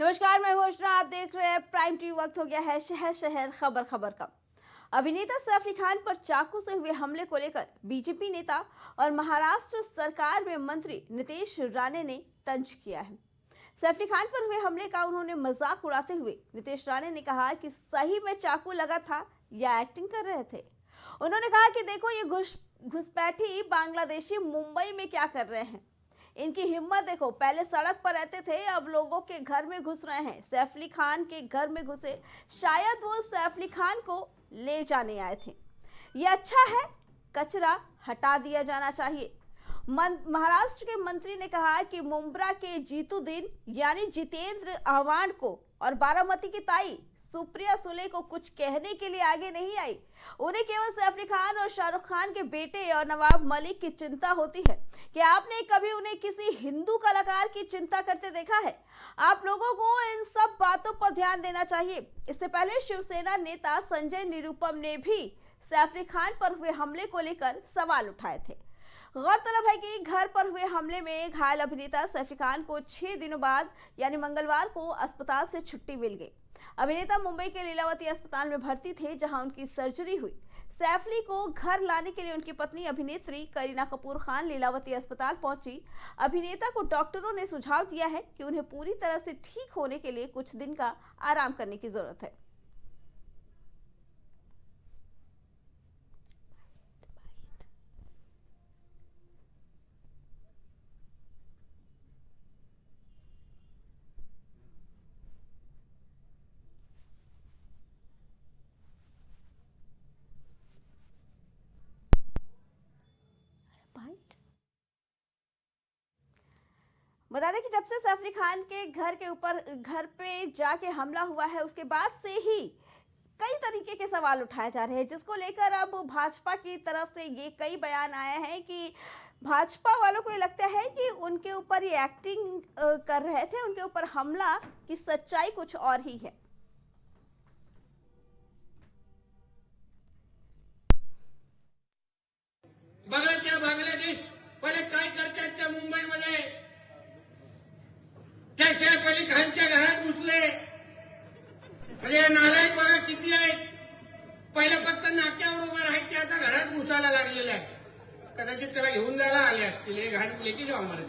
नमस्कार, मैं हूं अर्चना। आप देख रहे हैं प्राइम टी। वक्त हो गया है शहर शहर खबर खबर का। अभिनेता सैफ अली खान पर चाकू से हुए हमले को लेकर बीजेपी नेता और महाराष्ट्र सरकार में मंत्री नीतीश राणे ने तंज किया है। सैफ अली खान पर हुए हमले का उन्होंने मजाक उड़ाते हुए नीतीश राणे ने कहा कि सही में चाकू लगा था या एक्टिंग कर रहे थे। उन्होंने कहा कि देखो, ये घुसपैठी बांग्लादेशी मुंबई में क्या कर रहे हैं, इनकी हिम्मत देखो। पहले सड़क पर रहते थे, अब लोगों के घर में घुस रहे हैं। सैफ अली खान के घर में घुसे, शायद वो सैफ अली खान को ले जाने आए थे। ये अच्छा है, कचरा हटा दिया जाना चाहिए। महाराष्ट्र के मंत्री ने कहा कि मुंब्रा के जीतुद्दीन यानी जितेंद्र आव्हाड को और बारामती की ताई सुप्रिया सुले को कुछ कहने के लिए आगे नहीं आई। उन्हें केवल सैफ अली खान और शाहरुख खान के बेटे और नवाब मलिक की चिंता होती है। क्या आपने कभी उन्हें किसी हिंदू कलाकार की चिंता करते देखा है? आप लोगों को इन सब बातों पर ध्यान देना चाहिए। इससे पहले शिवसेना नेता संजय निरुपम ने भी सैफ अली खान पर हुए हमले को लेकर सवाल उठाए थे। गौरतलब है कि घर पर हुए हमले में घायल अभिनेता सैफ अली खान को 6 दिनों बाद यानी मंगलवार को अस्पताल से छुट्टी मिल गई। अभिनेता मुंबई के लीलावती अस्पताल में भर्ती थे, जहां उनकी सर्जरी हुई। सैफ अली को घर लाने के लिए उनकी पत्नी अभिनेत्री करीना कपूर खान लीलावती अस्पताल पहुंची। अभिनेता को डॉक्टरों ने सुझाव दिया है कि उन्हें पूरी तरह से ठीक होने के लिए कुछ दिन का आराम करने की जरूरत है। बता दें कि जब से सैफ अली खान के घर पे जाके हमला हुआ है, उसके बाद से ही कई तरीके के सवाल उठाए जा रहे हैं, जिसको लेकर अब भाजपा की तरफ से ये कई बयान आए हैं कि भाजपा वालों को ये लगता है कि उनके ऊपर ये एक्टिंग कर रहे थे, उनके ऊपर हमला की सच्चाई कुछ और ही है। बघा त्या बांगलादेश पहिले काय करतात त्या मुंबईमध्ये त्या सैफ अली खानच्या घरात घुसले। म्हणजे नालायक बघा किती आहेत। पहिलं फक्त नाक्यावर उभं राहायचे, आता घरात घुसायला लागलेले आहे। कदाचित त्याला घेऊन जायला आले असतील, हे घाण लेकी जाऊ मारत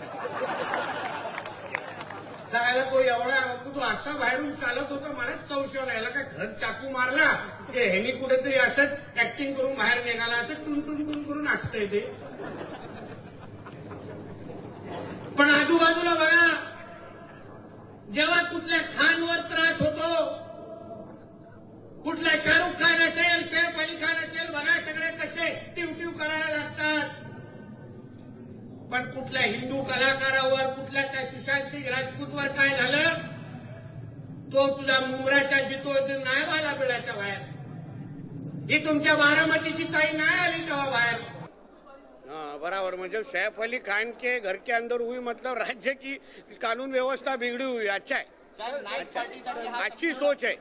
जायला तो एवढा तो असा बाहेरून चालत होता, मलाच संशय आला याला काय घरात चाकू मारला की ह्यांनी कुठेतरी असंच ऍक्टिंग करून बाहेर निघाला, असं टून टून टून करून नाचतंय ते। पण आजूबाजूला बघा, जेव्हा कुठल्या खानवर त्रास होतो, कुठल्या शाहरुख खान असेल, सैफ अली खान असेल, बघा सगळे कसे टिवटिव करायला लागतात। पण कुठल्या हिंदू कलाकारावर, कुठल्या त्या सुशांत सिंग राजपूतवर काय झालं, तो तुझा मुंब्राच्या जितुद्दीन नाही आला बिळाच्या बाहेर। ही तुमच्या बारामतीची ताई नाही आली तेव्हा बाहेर। बराबर, म्हणजे सैफ अली खान के घर के अंदर हुई मतलब राज्य की कानून व्यवस्था बिगड़ी हुई। अच्छा है, अच्छी सोच है।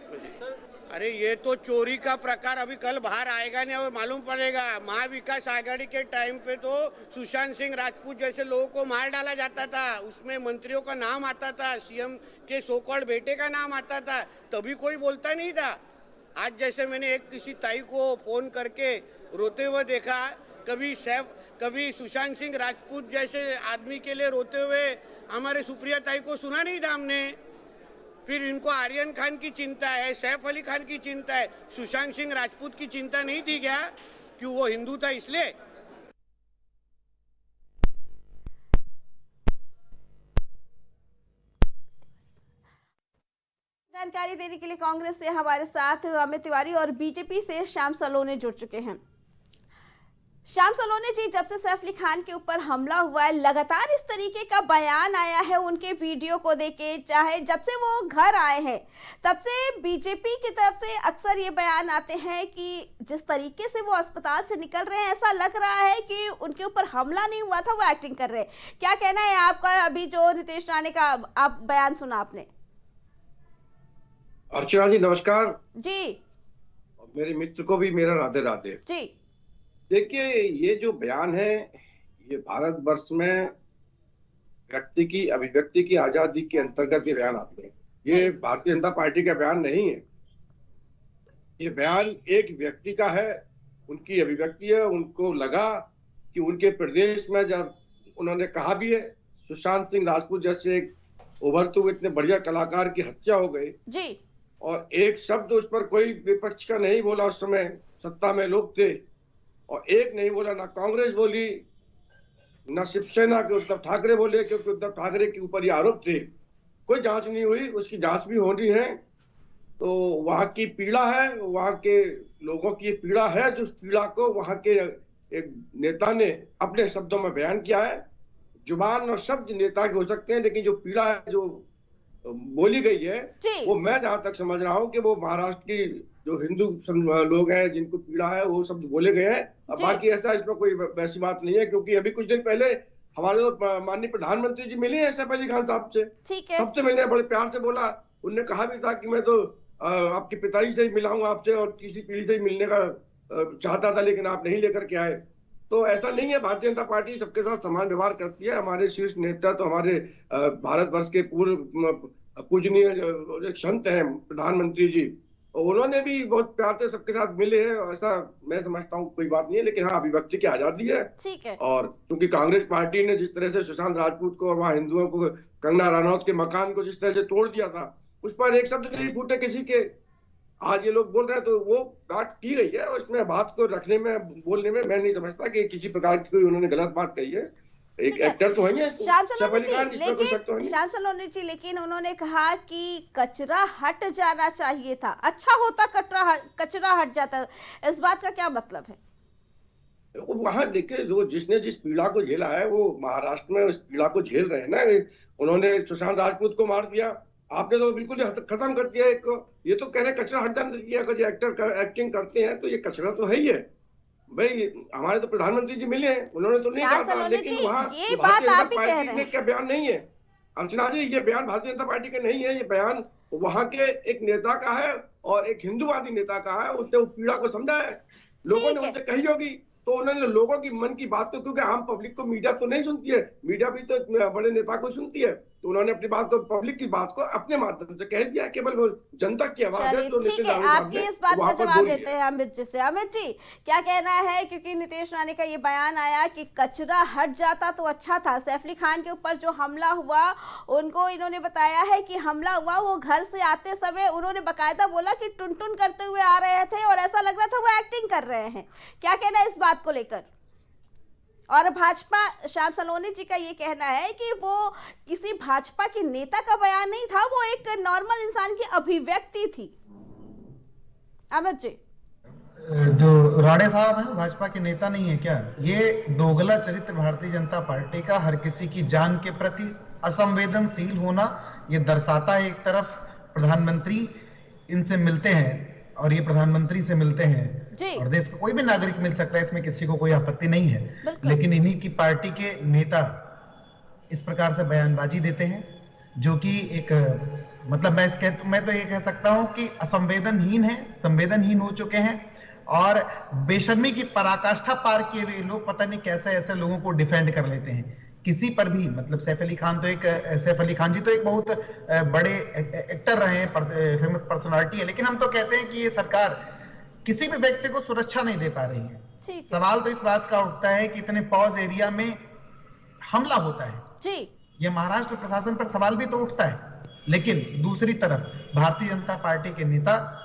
अरे ये तो चोरी का प्रकार अभी कल बाहर आएगा नहीं, और मालूम पड़ेगा। महाविकास आघाड़ी के टाइम पे तो सुशांत सिंह राजपूत जैसे लोगों को मार डाला जाता था, उसमें मंत्रियों का नाम आता था, सीएम के सोकॉल्ड बेटे का नाम आता था, तभी कोई बोलता नहीं था। आज जैसे मैंने एक किसी ताई को फोन करके रोते हुए देखा, कभी सुशांत सिंह राजपूत जैसे आदमी के लिए रोते हुए हमारे सुप्रिया ताई को सुना नहीं था हमने। फिर इनको आर्यन खान की चिंता है, सैफ अली खान की चिंता है, सुशांत सिंह राजपूत की चिंता नहीं थी क्या? क्यों वो हिंदू था इसलिए? जानकारी देने के लिए कांग्रेस से हमारे साथ अमित तिवारी और बीजेपी से श्याम सलोने जुड़ चुके हैं। श्याम सलोने जी, जब से सैफ अली खान के ऊपर हमला हुआ है, लगातार इस तरीके का बयान आया है उनके वीडियो को देखे, चाहे जब से वो घर आए हैं तब से बीजेपी की तरफ से अक्सर ये बयान आते हैं कि जिस तरीके से वो अस्पताल से निकल रहे हैं, ऐसा लग रहा है कि उनके ऊपर हमला नहीं हुआ था, वो एक्टिंग कर रहे हैं। क्या कहना है आपका? अभी जो नीतीश राणे का आप बयान सुना आपने। अर्चना जी नमस्कार जी। मेरे मित्र को भी मेरा राधे राधे जी। देखिए, ये जो बयान है, ये भारतवर्ष में व्यक्ति की अभिव्यक्ति की आजादी के अंतर्गत ये बयान आते हैं। ये जी भारतीय जनता पार्टी का बयान नहीं है। ये बयान एक व्यक्ति का है, उनकी अभिव्यक्ति है। उनको लगा कि उनके प्रदेश में जब उन्होंने कहा भी है, सुशांत सिंह राजपूत जैसे एक उभरते हुए इतने बढ़िया कलाकार की हत्या हो गई जी और एक शब्द उस पर कोई विपक्ष का नहीं बोला। उस समय सत्ता में लोग थे और एक नहीं बोला, ना कांग्रेस बोली, ना शिवसेना के उद्धव ठाकरे बोले, क्योंकि उद्धव ठाकरे के ऊपर ये आरोप थे। कोई जांच नहीं हुई, उसकी जांच भी होनी है। तो वहां की पीड़ा है, वहां के लोगों की पीड़ा है, जो पीड़ा को वहां के एक नेता ने अपने शब्दों में बयान किया है। जुबान और शब्द नेता के हो सकते हैं, लेकिन जो पीड़ा है, जो बोली गई है, जी वो मैं जहां तक समझ रहा हूं कि वो महाराष्ट्र की जो हिंदू लोग हैं जिनको पीड़ा है, वो शब्द बोले गए हैं। अब जी बाकी ऐसा इसमें कोई वैसी बात नहीं है, क्योंकि अभी कुछ दिन पहले हमारे तो माननीय प्रधानमंत्री जी मिले हैं सैफ अली खान साहब से। ठीक है सबसे मिलने बड़े प्यार से बोला। उनने कहा भी था कि मैं तो आपके पिताजी से ही मिला हूं आपसे, और तीसरी पीढ़ी से ही मिलने का चाहता था, लेकिन आप नहीं लेकर के आए। तो ऐसा नहीं है, भारतीय जनता पार्टी सबके साथ समान व्यवहार करती है। हमारे शीर्ष नेता तो हमारे भारतवर्ष के पूर्व पूजनीय जो संत हैं प्रधानमंत्री जी, और उन्होंने भी बहुत प्यार से सबके साथ मिले हैं। ऐसा मैं समझता हूँ कोई बात नहीं है, लेकिन हाँ, अभिव्यक्ति की आजादी है। ठीक है और क्योंकि कांग्रेस पार्टी ने जिस तरह से सुशांत राजपूत को, वहां हिंदुओं को, कंगना रनौत के मकान को जिस तरह से तोड़ दिया था, उस पर एक शब्द नहीं फूटे किसी के। आज ये लोग बोल रहे हैं तो वो बात की गई है, और इसमें बात को रखने में, बोलने में मैं नहीं समझता कि किसी प्रकार की कोई उन्होंने गलत बात कही है। एक ठीक है एक्टर तो है श्याम सैफ सलोनी अली जी, खान, इसमें कोई शक तो है लेकिन नहीं। श्याम सलोनी जी, लेकिन उन्होंने कहा कि कचरा हट जाना चाहिए था। अच्छा होता कचरा हट जाता। इस बात का क्या मतलब है? वहां देखिए, जो जिसने जिस पीड़ा को झेला है, वो महाराष्ट्र में उस पीड़ा को झेल रहे हैं ना। उन्होंने सुशांत राजपूत को मार दिया, आपने तो बिल्कुल ही खत्म कर दिया। एक ये तो कह रहे कचरा हट जाना चाहिए। अगर जो एक्टिंग करते हैं तो ये कचरा तो है ही है भाई। हमारे तो प्रधानमंत्री जी मिले हैं, उन्होंने तो नहीं श्याम कहा था, सलोनी लेकिन जी, वहां ये भारतीय बात जनता आप ही कह पार्टी रहे ने हैं। क्या बयान नहीं है। अर्चना जी, ये बयान भारतीय जनता पार्टी का नहीं है, ये बयान वहां के एक नेता का है, और एक हिंदूवादी नेता का है। उसने उस पीड़ा को समझा है, लोगों ने ठीक है उनसे कही होगी, तो उन्होंने लोगों की मन की बात को, क्योंकि आम पब्लिक को मीडिया तो नहीं सुनती है, मीडिया भी तो बड़े नेता को सुनती है, तो उन्होंने अपनी बात को, पब्लिक की बात को अपने माध्यम से कह दिया। केवल वो जनता की आवाज है चलिए जो ठीक नीतीश है, राणे साहब आपकी ने इस बात का वहां पर जवाब बोली लेते है। हैं अमित जी से। अमित जी, क्या कहना है? क्योंकि नीतीश राणे का ये बयान आया कि कचरा हट जाता तो अच्छा था। सैफ अली खान के ऊपर जो हमला हुआ, उनको इन्होंने बताया है कि हमला हुआ वो घर से आते समय, उन्होंने बकायदा बोला कि टुन टुन करते हुए आ रहे थे और ऐसा लग रहा था वो एक्टिंग कर रहे हैं। क्या कहना है इस बात को लेकर? और भाजपा, श्याम सलोनी जी का ये कहना है कि वो किसी भाजपा के नेता का बयान नहीं था, वो एक नॉर्मल इंसान की अभिव्यक्ति थी। अमित जी, जो राणे साहब हैं भाजपा के नेता नहीं है क्या? ये दोगला चरित्र भारतीय जनता पार्टी का, हर किसी की जान के प्रति असंवेदनशील होना, ये दर्शाता है। एक तरफ प्रधानमंत्री इनसे मिलते हैं, और ये प्रधानमंत्री से मिलते हैं, जी और देश का कोई भी नागरिक मिल सकता है, इसमें किसी को कोई आपत्ति नहीं है। बिल्कुल। लेकिन इन्हीं की पार्टी के नेता इस प्रकार से बयानबाजी देते हैं, जो कि एक मतलब मैं तो ये कह सकता हूं कि असंवेदनहीन है, संवेदनहीन हो चुके हैं, और बेशर्मी की पराकाष्ठा पार किए हुए लोग पता नहीं कैसे ऐसे लोगों को डिफेंड कर लेते हैं किसी पर भी। मतलब सैफ अली खान जी तो एक बहुत बड़े एक्टर रहे हैं, फेमस पर्सनालिटी है, लेकिन हम तो कहते हैं कि ये सरकार किसी भी व्यक्ति को सुरक्षा नहीं दे पा रही है। ठीक है सवाल तो इस बात का उठता है कि इतने पॉज एरिया में हमला होता है, जी, ये महाराष्ट्र प्रशासन पर सवाल भी तो उठता है। लेकिन दूसरी तरफ भारतीय जनता पार्टी के नेता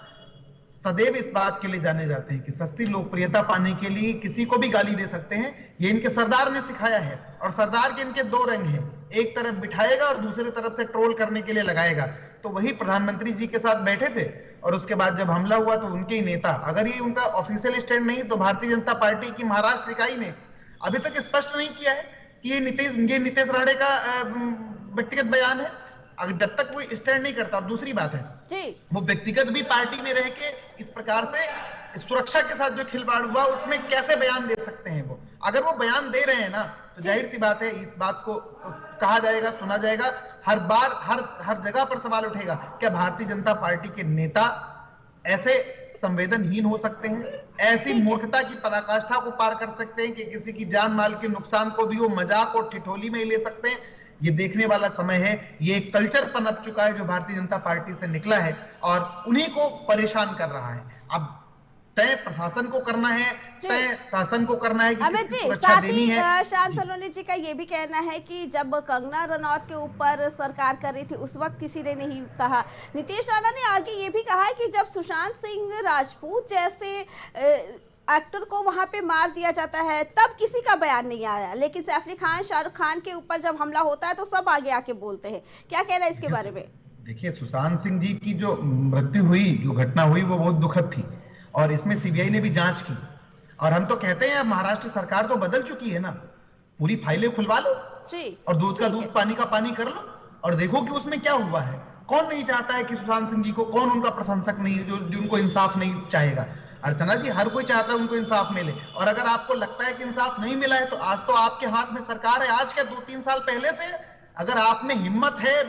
सदैव इस बात के लिए जाने जाते हैं कि सस्ती लोकप्रियता पाने के लिए किसी को भी गाली दे सकते हैं। ये इनके सरदार ने सिखाया है, और सरदार के इनके दो रंग हैं, एक तरफ बिठाएगा और दूसरी तरफ से ट्रोल करने के लिए लगाएगा। तो वही प्रधानमंत्री जी के साथ बैठे थे, और उसके बाद जब हमला हुआ तो उनके ही नेता, अगर ये उनका ऑफिशियल स्टैंड नहीं, तो भारतीय जनता पार्टी की महाराष्ट्र इकाई ने अभी तक स्पष्ट नहीं किया है कि ये नीतीश राणे का व्यक्तिगत बयान है। अगर जब तक वो स्टैंड नहीं करता, और दूसरी बात है जी, वो व्यक्तिगत भी पार्टी में रह के इस प्रकार से सुरक्षा के साथ जो खिलवाड़ हुआ, उसमें कैसे बयान दे सकते हैं वो? अगर वो बयान दे रहे हैं ना, तो जाहिर सी बात है इस बात को कहा जाएगा, सुना जाएगा, हर बार हर जगह पर सवाल उठेगा, क्या भारतीय जनता पार्टी के नेता ऐसे संवेदनहीन हो सकते हैं, ऐसी मूर्खता की पराकाष्ठा को पार कर सकते हैं कि किसी की जान माल के नुकसान को भी वो मजाक और ठिठोली में ले सकते हैं? ये देखने वाला समय है। ये एक कल्चर पनप चुका है जो भारतीय जनता पार्टी से निकला है और उन्हीं को परेशान कर रहा है। अब तय प्रशासन को करना है, तय शासन को करना है कि अमित किसकी जी, सुरक्षा साथ देनी ही है। श्याम सलोनी जी का ये भी कहना है कि जब कंगना रनौत के ऊपर सरकार कर रही थी उस वक्त किसी ने नहीं कहा। नीतीश राणा ने आगे ये भी कहा है कि जब सुशांत सिंह राजपूत जैसे एक्टर को वहां पे मार दिया जाता है तब किसी का बयान नहीं आया, लेकिन सैफ अली खान, शाहरुख खान के ऊपर जब हमला होता है तो सब आगे आके बोलते हैं। क्या कहना है इसके बारे में? देखिए, सुशांत सिंह जी की जो मृत्यु हुई, जो घटना हुई, वो बहुत दुखद थी और इसमें सीबीआई ने भी जांच की। और हम तो कहते हैं महाराष्ट्र सरकार तो बदल चुकी है ना, पूरी फाइलें खुलवा लो जी, और दूध का ठीक दूध है। पानी का पानी कर लो और देखो कि उसमें क्या हुआ है। कौन नहीं चाहता है कि सुशांत सिंह जी को, कौन उनका प्रशंसक नहीं है जो उनको इंसाफ नहीं चाहेगा। अर्चना जी, हर कोई चाहता है उनको इंसाफ मिले और अगर आपको लगता है कि इंसाफ नहीं मिला है तो आज तो आपके हाथ में सरकार है। आज क्या 2-3 साल पहले से अगर आप में हिम्मत है,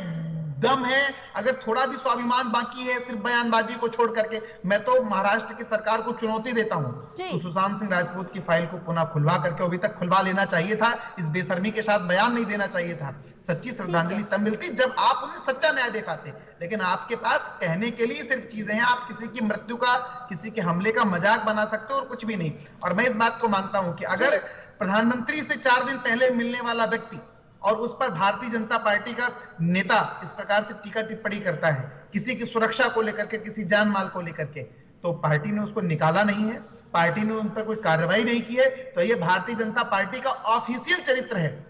दम है, अगर थोड़ा भी स्वाभिमान बाकी है सिर्फ बयानबाजी को छोड़ करके, मैं तो महाराष्ट्र की सरकार को चुनौती देता हूं तो सुशांत सिंह राजपूत की फाइल को पुनः खुलवा करके, अभी तक खुलवा लेना चाहिए था। इस बेशर्मी के साथ बयान नहीं देना चाहिए था। सच्ची श्रद्धांजलि तब मिलती जब आप उन्हें सच्चा न्याय दिखाते, लेकिन आपके पास कहने के लिए सिर्फ चीजें हैं। आप किसी की मृत्यु का, किसी के हमले का मजाक बना सकते हो और कुछ भी नहीं। और मैं इस बात को मानता हूं कि अगर प्रधानमंत्री से 4 दिन पहले मिलने वाला व्यक्ति और उस पर भारतीय जनता पार्टी का नेता इस प्रकार से टीका टिप्पणी करता है किसी की सुरक्षा को लेकर के, किसी जान माल को लेकर के, तो पार्टी ने उसको निकाला नहीं है, पार्टी ने उन पर कोई कार्रवाई नहीं की है, तो ये भारतीय जनता पार्टी का ऑफिशियल चरित्र है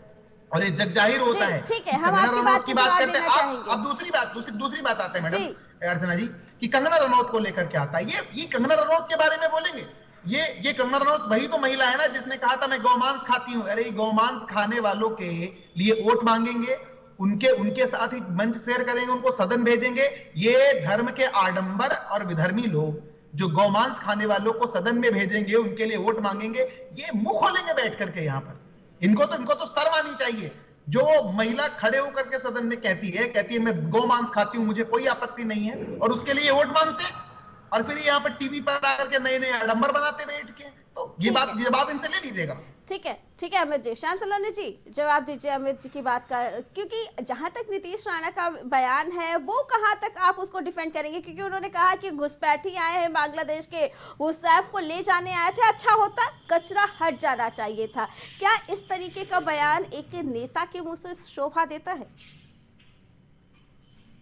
और ये जग जाहिर होता है। ठीक है, हम आपकी बात करते हैं। अब दूसरी बात आते हैं मैडम अर्चना जी कि कंगना रनौत को लेकर के आता है। ये कंगना रनौत के बारे में बोलेंगे। ये कंगना रनौत वही तो महिला है ना जिसने कहा था मैं गौमांस खाती हूं। अरे गौमांस खाने वालों के लिए वोट मांगेंगे, उनके साथ ही मंच शेयर करेंगे, उनको सदन भेजेंगे। ये धर्म के आडंबर और विधर्मी लोग जो गौमांस खाने वालों को सदन में भेजेंगे, उनके लिए वोट मांगेंगे, ये मुंह खोलेंगे बैठ करके यहाँ पर। इनको तो शर्म आनी चाहिए। जो महिला खड़े होकर के सदन में कहती है मैं गौमांस खाती हूं, मुझे कोई आपत्ति नहीं है, और उसके लिए वोट मांगते हैं और फिर यहाँ पर टीवी पर आकर के नए आडंबर बनाते बैठ के। तो ये जवाब इनसे ले लीजिएगा। ठीक है अमित जी। श्याम सलोनी जी, जवाब दीजिए अमित जी की बात का, क्योंकि जहां तक नीतीश राणा का बयान है वो कहां तक आप उसको डिफेंड करेंगे? क्योंकि उन्होंने कहा कि घुसपैठी आए हैं बांग्लादेश के, वो सैफ को ले जाने आए थे, अच्छा होता कचरा हट जाना चाहिए था। क्या इस तरीके का बयान एक नेता के मुंह से शोभा देता है?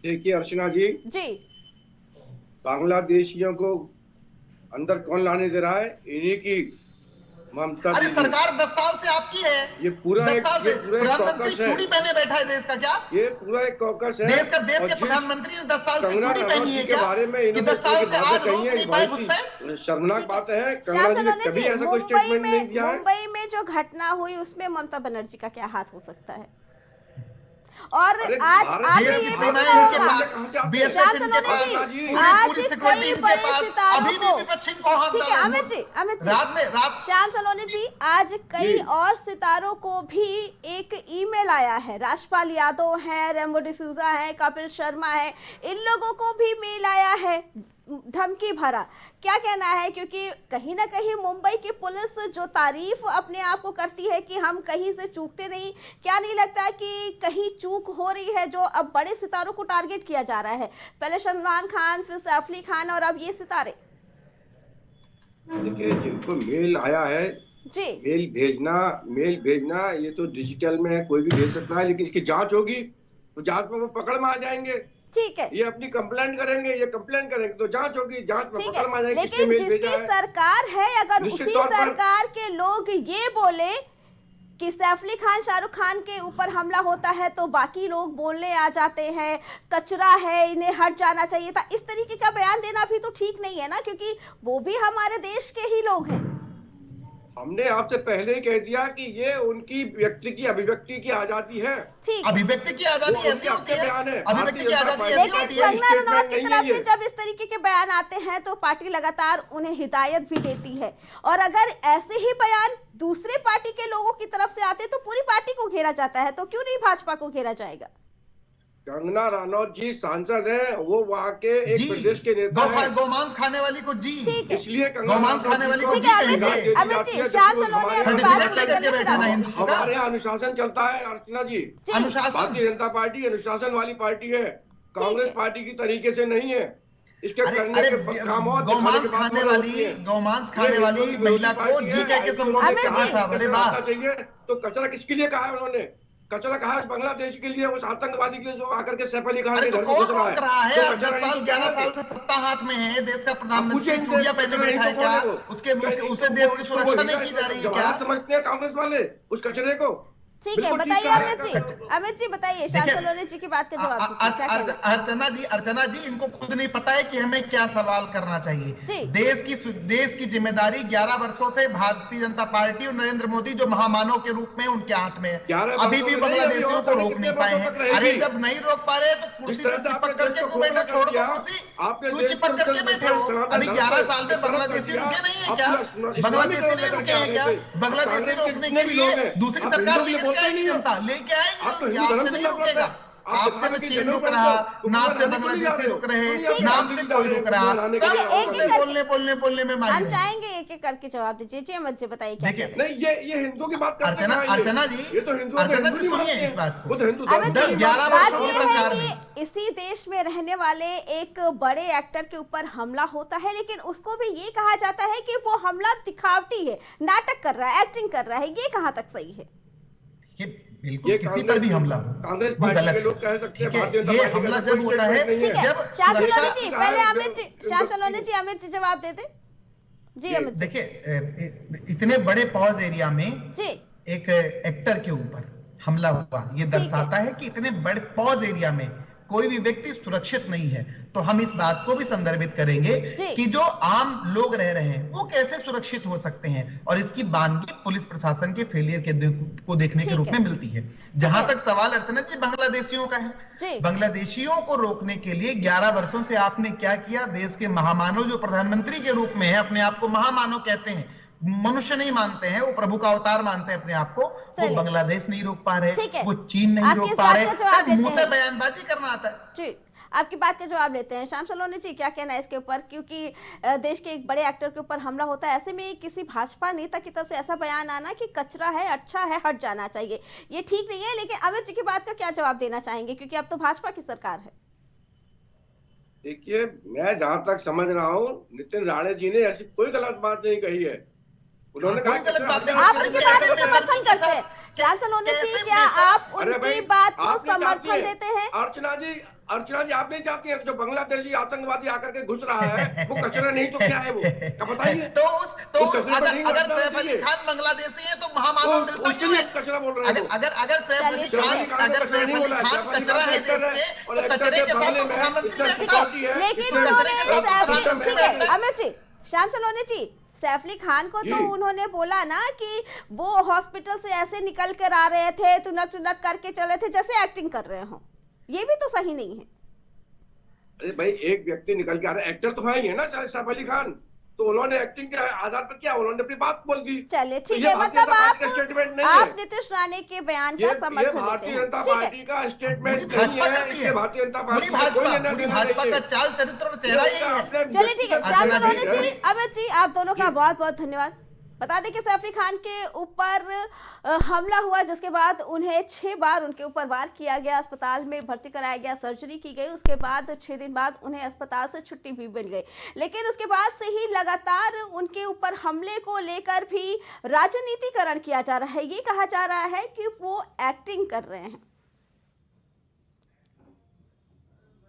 देखिए अर्चना जी, बांग्लादेशियों को अंदर कौन लाने दे रहा है? इन्हीं की ममता। अरे सरकार 10 साल से आपकी है। ये पूरा एक कॉकस है। चूड़ी पहने बैठा है देश का। क्या ये पूरा एक कॉकस है? देश के प्रधानमंत्री ने 10 साल से चूड़ी पहनी है क्या? के बारे में इन्होंने 10 साल से आज लोग नहीं पाए घुस पे। शर्मनाक बात है। कंगना जी ने कभी ऐसा कोई स्टेटमेंट नहीं दिया है। मुंबई में जो घटना हुई उसमें ममता बनर्जी का क्या हाथ हो सकता है? और आज आगे ये भी सुना होगा श्याम सलोनी जी, आज कई बड़े सितारों को, ठीक है अमित जी, श्याम सलोनी जी, आज कई और सितारों को भी एक ईमेल आया है। राजपाल यादव है, रेमो डिसूजा है, कपिल शर्मा है, इन लोगों को भी मेल आया है धमकी भरा। क्या कहना है? क्योंकि कहीं ना कहीं मुंबई की पुलिस जो तारीफ अपने आप को करती है कि हम कहीं से चूकते नहीं, क्या नहीं लगता कि कहीं चूक हो रही है जो अब बड़े सितारों को टारगेट किया जा रहा है? पहले सलमान खान, फिर सैफ अली खान और अब ये सितारे। देखिए, जिनको मेल आया है जी, मेल भेजना ये तो डिजिटल में है, कोई भी भेज सकता है, लेकिन इसकी जांच होगी तो जांच में वो पकड़ में आ जाएंगे। ठीक है, ये अपनी कंप्लेंट करेंगे तो जांच होगी, जांच में पकड़ में आ जाएगी। लेकिन जिसकी सरकार है, अगर उसी सरकार के लोग ये बोले कि सैफ अली खान, शाहरुख खान के ऊपर हमला होता है तो बाकी लोग बोलने आ जाते हैं कचरा है, इन्हें हट जाना चाहिए था, इस तरीके का बयान देना भी तो ठीक नहीं है ना, क्योंकि वो भी हमारे देश के ही लोग हैं। हमने आपसे पहले ही कह दिया कि ये उनकी व्यक्ति की अभिव्यक्ति की आजादी है। अभिव्यक्ति की आजादी ऐसी होती है, अभिव्यक्ति की आजादी लेकिन कंगना रनौत की तरफ से जब इस तरीके के बयान आते हैं तो पार्टी लगातार उन्हें हिदायत भी देती है, और अगर ऐसे ही बयान दूसरे पार्टी के लोगों की तरफ से आते तो पूरी पार्टी को घेरा जाता है, तो क्यों नहीं भाजपा को घेरा जाएगा? कंगना रनौत जी सांसद हैं, वो वहाँ के एक जी प्रदेश के नेता हैं। गोमांस खाने वाली को जी, ठीक है। इसलिए कंगना गोमांस रनौत खाने जी वाली को को ठीक है जी अमित कहेंगे। जी, अमित जी, श्याम सलोनी अपनी बात सर्टिफिकेट पूरी लेके करने बैठा ना फिर हिंदू आप- का। हमारे यहाँ अनुशासन चलता है अर्चना जी। जी, अनुशासन भारतीय जनता पार्टी अनुशासन वाली पार्टी है, कांग्रेस है। पार्टी की तरीके से नहीं है। इसके अरे करने अरे के काम और दिखाने गोमांस के बाद खाने थोड़ी वाली होती है। गोमांस ये खाने वाली हिंदुओं की महिला विरोधी को पार्टी जी है, कह के IPO संबोधित अमित कहा जी। साहब। अरे कचरा वाह, हटना चाहिए। तो कचरा किसके लिए कहा है उन्होंने? कचरा कहा है बांग्लादेश के लिए, उस आतंकवादी के लिए जो आकर के सैफ अली खान अरे के तो घर में कौन घुस रहा रोक रहा है? तो अब कचरा 10 नहीं साल तो क्या 11 साल है? से सत्ता हाथ में है, देश का अब प्रधानमंत्री पूछे इनसे, चूड़िया पहने कचरा नहीं बैठा तो है कौन क्या? है वो? उसके क्या उसे देश की उसको सुरक्षा वो नहीं की जा रही है क्या? जमानत समझते हैं कांग्रेस वाले उस कचरे को? ठीक है, बिल्कुल ठीक बताइए कहा अमित है। जी, अमित जी बताइए श्याम देखिए, सलोनी जी की बात का जवाब दीजिए, क्या कहना है? अर्चना जी इनको खुद नहीं पता है कि हमें क्या सवाल करना जी। चाहिए। देश की जिम्मेदारी 11 वर्षों से भारतीय जनता पार्टी और नरेंद्र मोदी जो महामानव के रूप में उनके हाथ में है, 11 अभी भी वर्षों में नहीं, अभी बांग्लादेशियों और को रोक कितने नहीं पाए वर्षों हैं। तक रहेगी? अरे जब नहीं रोक पा रहे तो जिस कुर्सी तरह से से आपने चिपक देश करके को को बैठा, खोखला छोड़ कर दो दिया, कुर्सी, आपने क्यों देश चिपक को करके बैठे हो? स्थलांतरित अभी धर्म 11 पर साल में एक तरफ कर बांग्लादेशी दिया। रुके नहीं है अब क्या? पूरा बांग्लादेशी इस्लामीकरण नहीं लेकर रुके के आ हैं रहे क्या? थे। बांग्लादेशी कांग्रेस के रोकने जितने के भी लिए लोग हैं, दूसरी आप सरकार हिंदुओं के लिए लेकर बोलते आएगी नहीं हो। जनता, लेके आएगी आप तो जनता। हिंदू धर्म आपसे से नहीं नफरत रुकेगा, है। आप आपसे दिखाने न की चीन जगह रुक पर रहा, तो ना आपसे कुंभ मेला बांग्लादेशी नहीं रुक रहे, जा ना रहे आपसे हो। कोई रुक रहा। मनाने के सब लिए एक एक बोलने करके बोलने में माहिर हम हैं। चाहेंगे एक एक करके जवाब दीजिए। जी अमित जी बताइए क्या देखिए, कहना है? नहीं, ये हिंदुओं की बात करते अर्चना कहाँ हैं ये? अर्चना जी, ये तो हिंदुओं को अर्चना हिंदू जी नहीं सुनिए मानते इस हैं। बात को। वो तो हिंदू अमित धर्म जी, को 11 बात वर्षों ये के है सरकार में कि इसी देश में रहने वाले एक बड़े एक्टर के ऊपर हमला होता है, लेकिन उसको भी ये कहा जाता है कि वो हमला दिखावटी है, नाटक कर रहा है, एक्टिंग कर रहा है। ये कहाँ तक सही है? ये बिल्कुल ये किसी पर भी हमला हो, कांग्रेस वो पार्टी गलत के है। लोग कह सकते हैं, ठीक है, भारतीय जनता ये पार्टी का हमला कोई जब होता है, स्टेटमेंट नहीं ठीक है, जब श्याम सुरक्षा- सलोनी जी पहले अमित जी, श्याम सलोनी जी अमित जी जवाब दे दे। जी ये अमित जी। देखिए, इतने बड़े पॉज एरिया में जी एक एक्टर के ऊपर हमला हुआ, ये दर्शाता है कि इतने बड़े पॉज एरिया में कोई भी व्यक्ति सुरक्षित नहीं है। तो हम इस बात को भी संदर्भित करेंगे जी। कि जो आम लोग रह रहे हैं वो कैसे सुरक्षित हो सकते हैं, और इसकी बानगी पुलिस प्रशासन के फेलियर को देखने के ठीक रूप है। में मिलती है। जहां है। तक सवाल अर्चना जी बांग्लादेशियों का जी। है, बांग्लादेशियों को रोकने के लिए 11 वर्षों से आपने क्या किया? देश के महामानव जो प्रधानमंत्री के रूप में है, अपने आप को महामानव कहते हैं, मनुष्य नहीं मानते हैं, वो प्रभु का अवतार मानते हैं अपने आप को, वो चलिए। बांग्लादेश नहीं रोक पा ठीक रहे, है। वो चीन नहीं आपकी रोक इस पा बात रहे, का जवाब मुंह लेते से हैं। बयानबाजी करना आता है। जी आपकी बात का जवाब लेते हैं। श्याम सलोनी जी क्या कहना है इसके ऊपर, क्योंकि देश के एक बड़े एक्टर के ऊपर हमला होता है, ऐसे में किसी भाजपा नेता की तरफ से ऐसा बयान आना कि कचरा है, अच्छा है, हट जाना चाहिए, ये ठीक नहीं है। लेकिन अमित जी की बात का क्या जवाब देना चाहेंगे, क्योंकि अब तो भाजपा की सरकार है? देखिए, मैं जहां तक समझ रहा हूँ, नितिन राणे जी ने ऐसी कोई गलत बात नहीं कही है। उन्होंने कोई कहा गलत बात नहीं। आप उनकी बात को समर्थन करते हैं? श्याम सलोनी जी कैसे क्या आप अरे उनकी भाई, बात को आप नहीं चाहती समर्थन हैं। देते हैं? अर्चना जी आप नहीं चाहती हैं जो बांग्लादेशी आतंकवादी आकर के घुस रहा है वो कचरा नहीं तो क्या है? वो क्या बताइए? तो उस कचरे पर नहीं अगर हटना सैफ अली चाहिए। खान बांग्लादेशी है तो महामानव मिलता उसके क्यों लिए है? कचरा बोल रहे हैं वो। अगर सैफ अली चलिए, खान ठीक है। अगर सैफ अली खान कचरा है देश के, और तो एक्टर कचरे के के साथ बंगले तो में प्रधानमंत्री इतना बैठे ठीक है, सिक्योरिटी है, लेकिन इतना उन्होंने सिक्योरिटी सैफ है, अली, ठीक है अमित जी, श्याम सलोनी जी, सैफ अली खान को तो जी। उन्होंने बोला ना कि वो हॉस्पिटल से ऐसे निकल कर आ रहे थे, तुनक तुनक करके चले थे, जैसे एक्टिंग कर रहे हो। ये भी तो सही नहीं है। अरे भाई, एक व्यक्ति निकल के आ रहा है, एक्टर तो है ही है ना सैफ अली खान, तो उन्होंने एक्टिंग के आधार पर क्या उन्होंने अपनी बात बोल दी। चलिए तो ठीक ये है, भारतीय मतलब जनता पार्टी का स्टेटमेंट नहीं आप है। नीतीश राणे के बयान ये का समर्थन देते भारतीय हैं, जनता ठीक पार्टी है? का स्टेटमेंट पूरी नहीं भाजपा है। करती इसके है, भारतीय जनता पूरी पार्टी से कोई भाजपा लेना पूरी देना भाजपा नहीं का है। चाल चरित्र और चेहरा ही है। चलिए ठीक है, श्याम अर्चना जी, सलोनी जी, अमित जी, आप दोनों का बहुत बहुत धन्यवाद। बता दें कि सैफ अली खान के ऊपर हमला हुआ, जिसके बाद उन्हें 6 बार उनके ऊपर वार किया गया, अस्पताल में भर्ती कराया गया, सर्जरी की गई, उसके बाद 6 दिन बाद उन्हें अस्पताल से छुट्टी भी मिल गई। लेकिन उसके बाद से ही लगातार उनके ऊपर हमले को लेकर भी राजनीतिकरण किया जा रहा है। ये कहा जा रहा है कि वो एक्टिंग कर रहे हैं।